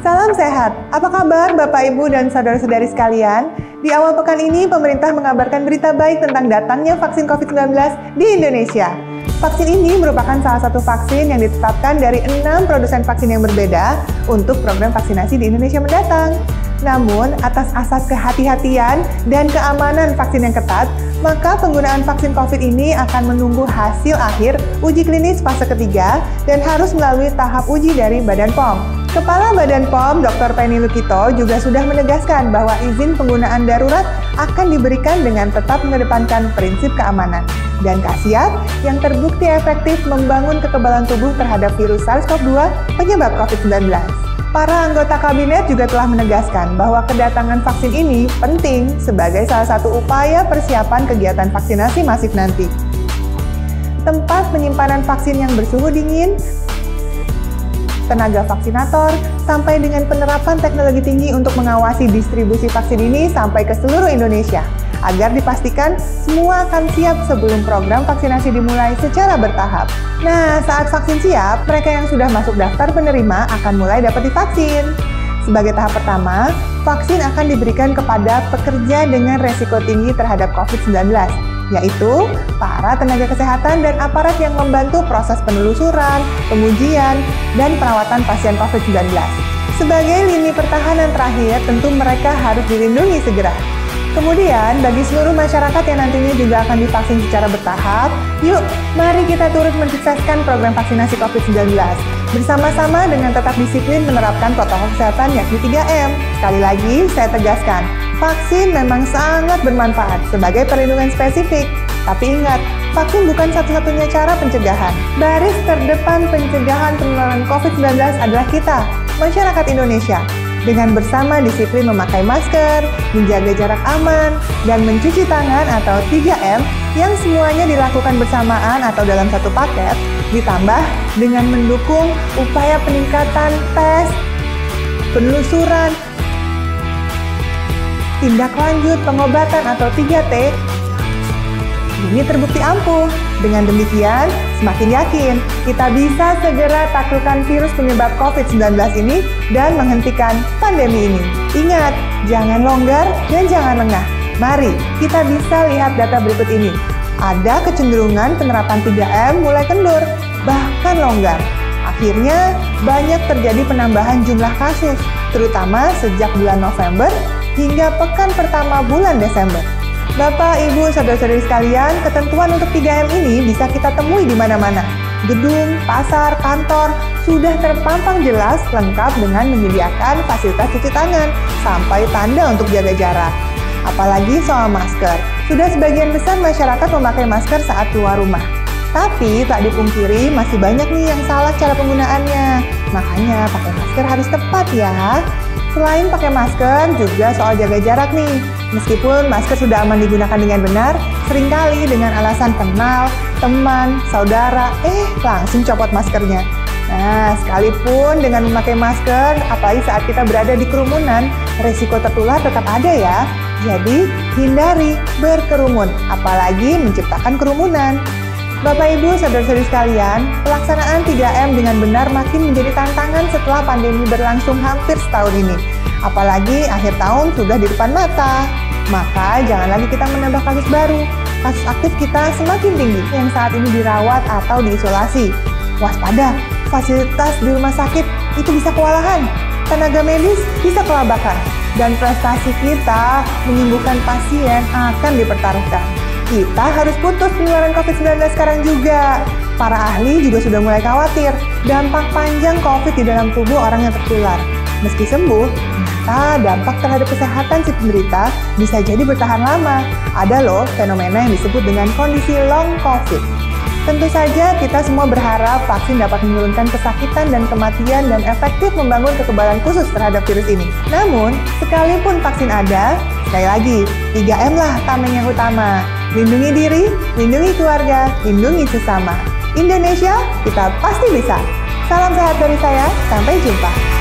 Salam sehat, apa kabar Bapak Ibu dan saudara-saudari sekalian? Di awal pekan ini, pemerintah mengabarkan berita baik tentang datangnya vaksin COVID-19 di Indonesia. Vaksin ini merupakan salah satu vaksin yang ditetapkan dari 6 produsen vaksin yang berbeda untuk program vaksinasi di Indonesia mendatang. Namun, atas asas kehati-hatian dan keamanan vaksin yang ketat, maka penggunaan vaksin COVID ini akan menunggu hasil akhir uji klinis fase ketiga dan harus melalui tahap uji dari Badan POM. Kepala Badan POM, Dr. Penny Lukito, juga sudah menegaskan bahwa izin penggunaan darurat akan diberikan dengan tetap mengedepankan prinsip keamanan dan khasiat yang terbukti efektif membangun kekebalan tubuh terhadap virus SARS-CoV-2 penyebab COVID-19. Para anggota kabinet juga telah menegaskan bahwa kedatangan vaksin ini penting sebagai salah satu upaya persiapan kegiatan vaksinasi masif nanti. Tempat penyimpanan vaksin yang bersuhu dingin, tenaga vaksinator, sampai dengan penerapan teknologi tinggi untuk mengawasi distribusi vaksin ini sampai ke seluruh Indonesia, agar dipastikan semua akan siap sebelum program vaksinasi dimulai secara bertahap. Nah, saat vaksin siap, mereka yang sudah masuk daftar penerima akan mulai dapat divaksin. Sebagai tahap pertama, vaksin akan diberikan kepada pekerja dengan resiko tinggi terhadap COVID-19, yaitu para tenaga kesehatan dan aparat yang membantu proses penelusuran, pengujian, dan perawatan pasien COVID-19. Sebagai lini pertahanan terakhir, tentu mereka harus dilindungi segera. Kemudian, bagi seluruh masyarakat yang nantinya juga akan divaksin secara bertahap, yuk, mari kita turut mensukseskan program vaksinasi COVID-19. Bersama-sama dengan tetap disiplin menerapkan protokol kesehatan yakni 3M. Sekali lagi, saya tegaskan, vaksin memang sangat bermanfaat sebagai perlindungan spesifik. Tapi ingat, vaksin bukan satu-satunya cara pencegahan. Baris terdepan pencegahan penularan COVID-19 adalah kita, masyarakat Indonesia. Dengan bersama disiplin memakai masker, menjaga jarak aman, dan mencuci tangan atau 3M yang semuanya dilakukan bersamaan atau dalam satu paket, ditambah dengan mendukung upaya peningkatan tes, penelusuran, tindak lanjut pengobatan atau 3T, ini terbukti ampuh. Dengan demikian, semakin yakin kita bisa segera taklukkan virus penyebab COVID-19 ini dan menghentikan pandemi ini. Ingat, jangan longgar dan jangan lengah. Mari kita bisa lihat data berikut ini. Ada kecenderungan penerapan 3M mulai kendur, bahkan longgar. Akhirnya, banyak terjadi penambahan jumlah kasus, terutama sejak bulan November hingga pekan pertama bulan Desember. Bapak, Ibu, saudara-saudari sekalian, ketentuan untuk 3M ini bisa kita temui di mana-mana. Gedung, pasar, kantor, sudah terpampang jelas lengkap dengan menyediakan fasilitas cuci tangan, sampai tanda untuk jaga jarak. Apalagi soal masker, sudah sebagian besar masyarakat memakai masker saat keluar rumah. Tapi tak dipungkiri masih banyak nih yang salah cara penggunaannya. Makanya pakai masker harus tepat ya. Selain pakai masker, juga soal jaga jarak nih. Meskipun masker sudah aman digunakan dengan benar, seringkali dengan alasan kenal, teman, saudara, langsung copot maskernya. Nah, sekalipun dengan memakai masker, apalagi saat kita berada di kerumunan, resiko tertular tetap ada ya. Jadi, hindari berkerumun, apalagi menciptakan kerumunan. Bapak, Ibu, saudara-saudari sekalian, pelaksanaan 3M dengan benar makin menjadi tantangan setelah pandemi berlangsung hampir setahun ini. Apalagi akhir tahun sudah di depan mata. Maka jangan lagi kita menambah kasus baru. Kasus aktif kita semakin tinggi yang saat ini dirawat atau diisolasi. Waspada, fasilitas di rumah sakit itu bisa kewalahan. Tenaga medis bisa kelabakan. Dan prestasi kita menyembuhkan pasien akan dipertaruhkan. Kita harus putus penularan COVID-19 sekarang juga. Para ahli juga sudah mulai khawatir dampak panjang COVID di dalam tubuh orang yang tertular. Meski sembuh, dampak terhadap kesehatan si penderita bisa jadi bertahan lama. Ada loh fenomena yang disebut dengan kondisi long COVID. Tentu saja kita semua berharap vaksin dapat menurunkan kesakitan dan kematian dan efektif membangun kekebalan khusus terhadap virus ini. Namun, sekalipun vaksin ada, sekali lagi, 3M lah tameng yang utama. Lindungi diri, lindungi keluarga, lindungi sesama. Indonesia, kita pasti bisa. Salam sehat dari saya, sampai jumpa.